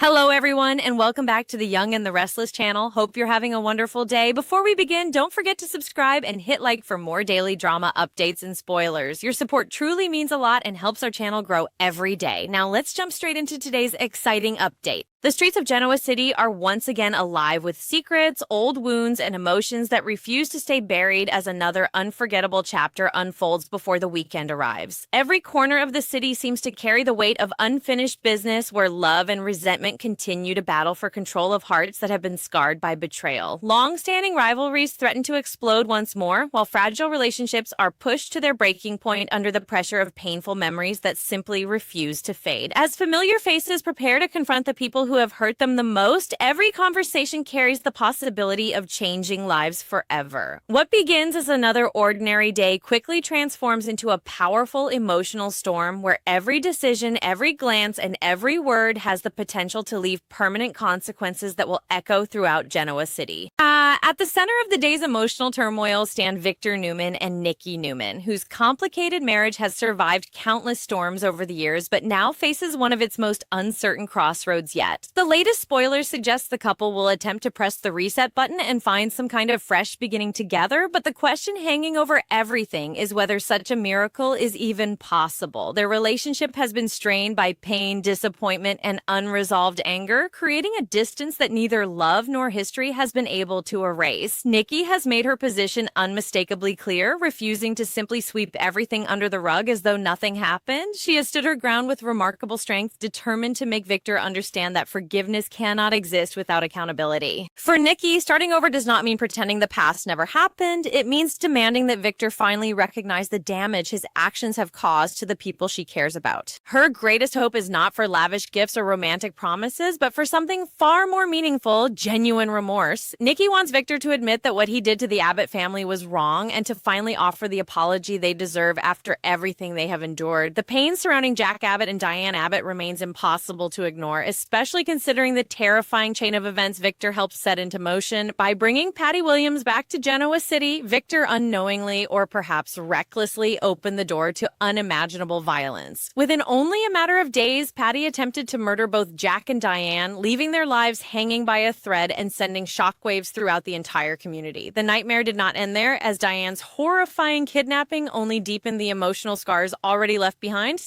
Hello, everyone, and welcome back to the Young and the Restless channel. Hope you're having a wonderful day. Before we begin, don't forget to subscribe and hit like for more daily drama updates and spoilers. Your support truly means a lot and helps our channel grow every day. Now, let's jump straight into today's exciting update. The streets of Genoa City are once again alive with secrets, old wounds, and emotions that refuse to stay buried as another unforgettable chapter unfolds before the weekend arrives. Every corner of the city seems to carry the weight of unfinished business where love and resentment continue to battle for control of hearts that have been scarred by betrayal. Long-standing rivalries threaten to explode once more, while fragile relationships are pushed to their breaking point under the pressure of painful memories that simply refuse to fade. As familiar faces prepare to confront the people who have hurt them the most, every conversation carries the possibility of changing lives forever. What begins as another ordinary day quickly transforms into a powerful emotional storm where every decision, every glance, and every word has the potential to leave permanent consequences that will echo throughout Genoa City. At the center of the day's emotional turmoil stand Victor Newman and Nikki Newman, whose complicated marriage has survived countless storms over the years, but now faces one of its most uncertain crossroads yet. The latest spoilers suggest the couple will attempt to press the reset button and find some kind of fresh beginning together, but the question hanging over everything is whether such a miracle is even possible. Their relationship has been strained by pain, disappointment, and unresolved anger, creating a distance that neither love nor history has been able to erase. Nikki has made her position unmistakably clear, refusing to simply sweep everything under the rug as though nothing happened. She has stood her ground with remarkable strength, determined to make Victor understand that forgiveness cannot exist without accountability. For Nikki, starting over does not mean pretending the past never happened. It means demanding that Victor finally recognize the damage his actions have caused to the people she cares about. Her greatest hope is not for lavish gifts or romantic promises, but for something far more meaningful: genuine remorse. Nikki wants Victor to admit that what he did to the Abbott family was wrong and to finally offer the apology they deserve after everything they have endured. The pain surrounding Jack Abbott and Diane Abbott remains impossible to ignore, especially considering the terrifying chain of events Victor helped set into motion. By bringing Patty Williams back to Genoa City, Victor unknowingly or perhaps recklessly opened the door to unimaginable violence. Within only a matter of days, Patty attempted to murder both Jack and Diane, leaving their lives hanging by a thread and sending shockwaves throughout the entire community. The nightmare did not end there, as Diane's horrifying kidnapping only deepened the emotional scars already left behind.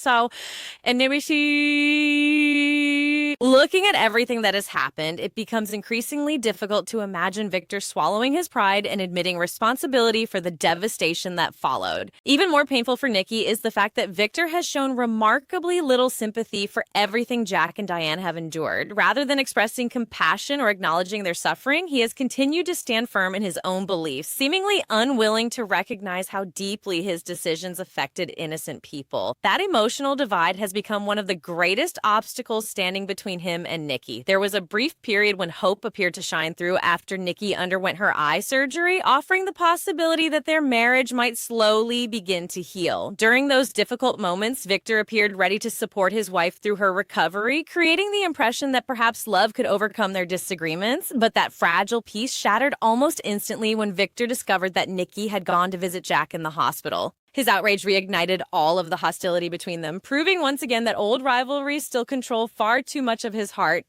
Looking at everything that has happened, it becomes increasingly difficult to imagine Victor swallowing his pride and admitting responsibility for the devastation that followed. Even more painful for Nikki is the fact that Victor has shown remarkably little sympathy for everything Jack and Diane have endured. Rather than expressing compassion or acknowledging their suffering, he has continued to stand firm in his own beliefs, seemingly unwilling to recognize how deeply his decisions affected innocent people. That emotional divide has become one of the greatest obstacles standing between him and Nikki. There was a brief period when hope appeared to shine through after Nikki underwent her eye surgery, offering the possibility that their marriage might slowly begin to heal. During those difficult moments, Victor appeared ready to support his wife through her recovery, creating the impression that perhaps love could overcome their disagreements. But that fragile peace shattered almost instantly when Victor discovered that Nikki had gone to visit Jack in the hospital. His outrage reignited all of the hostility between them, proving once again that old rivalries still control far too much of his heart.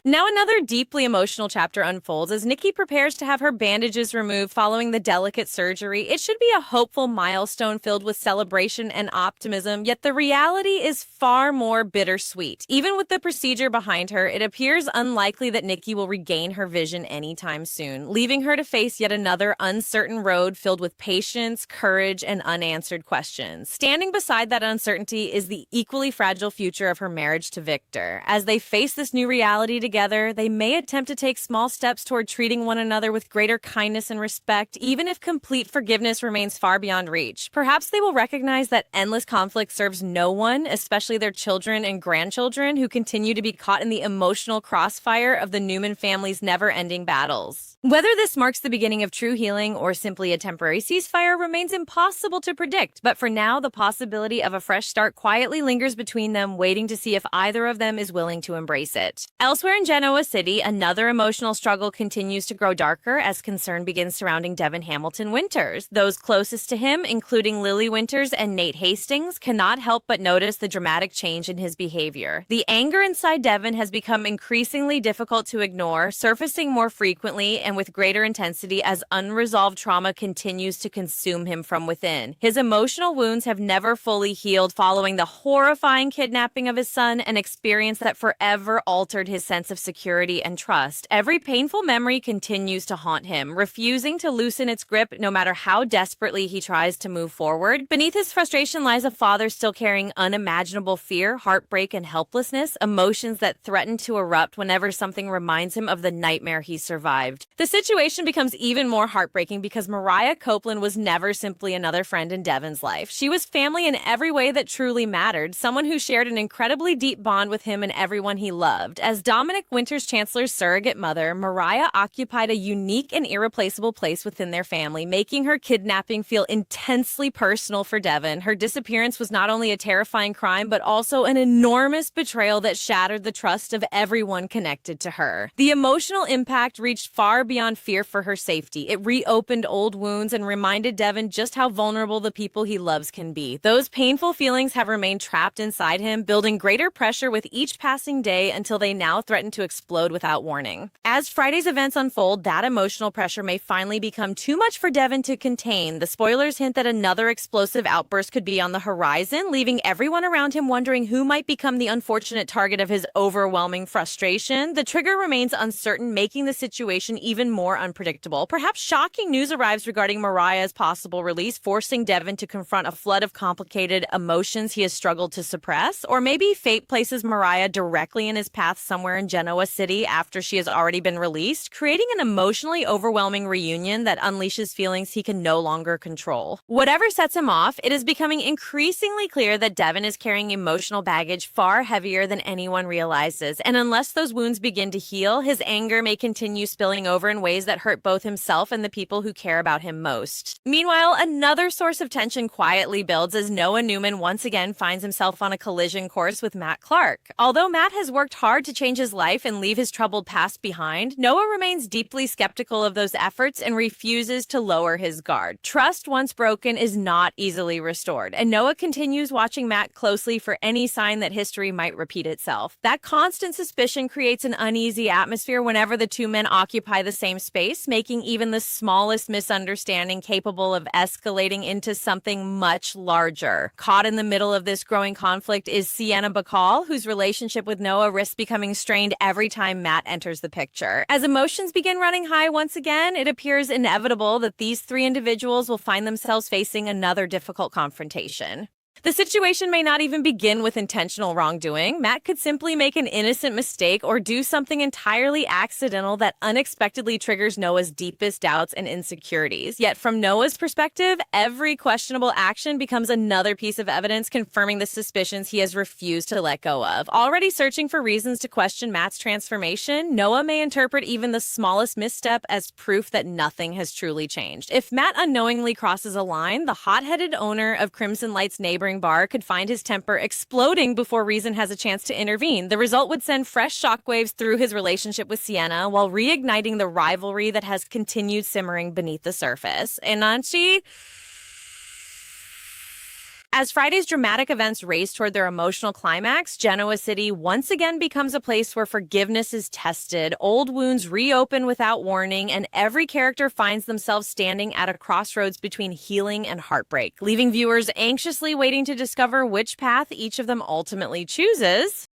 Now another deeply emotional chapter unfolds as Nikki prepares to have her bandages removed following the delicate surgery. It should be a hopeful milestone filled with celebration and optimism, yet the reality is far more bittersweet. Even with the procedure behind her, it appears unlikely that Nikki will regain her vision anytime soon, leaving her to face yet another uncertain road filled with patience, courage, and unanswered questions. Standing beside that uncertainty is the equally fragile future of her marriage to Victor. As they face this new reality together, they may attempt to take small steps toward treating one another with greater kindness and respect, even if complete forgiveness remains far beyond reach. Perhaps they will recognize that endless conflict serves no one, especially their children and grandchildren, who continue to be caught in the emotional crossfire of the Newman family's never-ending battles. Whether this marks the beginning of true healing or simply a temporary ceasefire remains impossible to predict, but for now, the possibility of a fresh start quietly lingers between them, waiting to see if either of them is willing to embrace it. Elsewhere in Genoa City, another emotional struggle continues to grow darker as concern begins surrounding Devon Hamilton Winters. Those closest to him, including Lily Winters and Nate Hastings, cannot help but notice the dramatic change in his behavior. The anger inside Devon has become increasingly difficult to ignore, surfacing more frequently and with greater intensity as unresolved trauma continues to consume him from within. His emotional wounds have never fully healed following the horrifying kidnapping of his son, an experience that forever altered his sense of security and trust. Every painful memory continues to haunt him, refusing to loosen its grip no matter how desperately he tries to move forward. Beneath his frustration lies a father still carrying unimaginable fear, heartbreak, and helplessness, emotions that threaten to erupt whenever something reminds him of the nightmare he survived. The situation becomes even more heartbreaking because Mariah Copeland was never simply another friend in Devon's life. She was family in every way that truly mattered, someone who shared an incredibly deep bond with him and everyone he loved. As Dominic Winters Chancellor's surrogate mother, Mariah occupied a unique and irreplaceable place within their family, making her kidnapping feel intensely personal for Devon. Her disappearance was not only a terrifying crime, but also an enormous betrayal that shattered the trust of everyone connected to her. The emotional impact reached far beyond fear for her safety. It reopened old wounds and reminded Devon just how vulnerable the people he loves can be. Those painful feelings have remained trapped inside him, building greater pressure with each passing day until they now threaten to explode without warning. As Friday's events unfold, that emotional pressure may finally become too much for Devon to contain. The spoilers hint that another explosive outburst could be on the horizon, leaving everyone around him wondering who might become the unfortunate target of his overwhelming frustration. The trigger remains uncertain, making the situation even more unpredictable. Perhaps shocking news arrives regarding Mariah's possible release, forcing Devon to confront a flood of complicated emotions he has struggled to suppress. Or maybe fate places Mariah directly in his path somewhere in Genoa City after she has already been released, creating an emotionally overwhelming reunion that unleashes feelings he can no longer control. Whatever sets him off, it is becoming increasingly clear that Devon is carrying emotional baggage far heavier than anyone realizes, and unless those wounds begin to heal, his anger may continue spilling over in ways that hurt both himself and the people who care about him most. Meanwhile, another source of tension quietly builds as Noah Newman once again finds himself on a collision course with Matt Clark. Although Matt has worked hard to change his life and leave his troubled past behind, Noah remains deeply skeptical of those efforts and refuses to lower his guard. Trust once broken is not easily restored, and Noah continues watching Matt closely for any sign that history might repeat itself. That constant suspicion creates an uneasy atmosphere whenever the two men occupy the same space, making even the smallest misunderstanding capable of escalating into something much larger. Caught in the middle of this growing conflict is Sienna Bacall, whose relationship with Noah risks becoming strained every time Matt enters the picture. As emotions begin running high once again, it appears inevitable that these three individuals will find themselves facing another difficult confrontation. The situation may not even begin with intentional wrongdoing. Matt could simply make an innocent mistake or do something entirely accidental that unexpectedly triggers Noah's deepest doubts and insecurities. Yet from Noah's perspective, every questionable action becomes another piece of evidence confirming the suspicions he has refused to let go of. Already searching for reasons to question Matt's transformation, Noah may interpret even the smallest misstep as proof that nothing has truly changed. If Matt unknowingly crosses a line, the hot-headed owner of Crimson Light's neighboring bar could find his temper exploding before reason has a chance to intervene. The result would send fresh shockwaves through his relationship with Sienna while reigniting the rivalry that has continued simmering beneath the surface. And Anchi, as Friday's dramatic events race toward their emotional climax, Genoa City once again becomes a place where forgiveness is tested, old wounds reopen without warning, and every character finds themselves standing at a crossroads between healing and heartbreak, leaving viewers anxiously waiting to discover which path each of them ultimately chooses.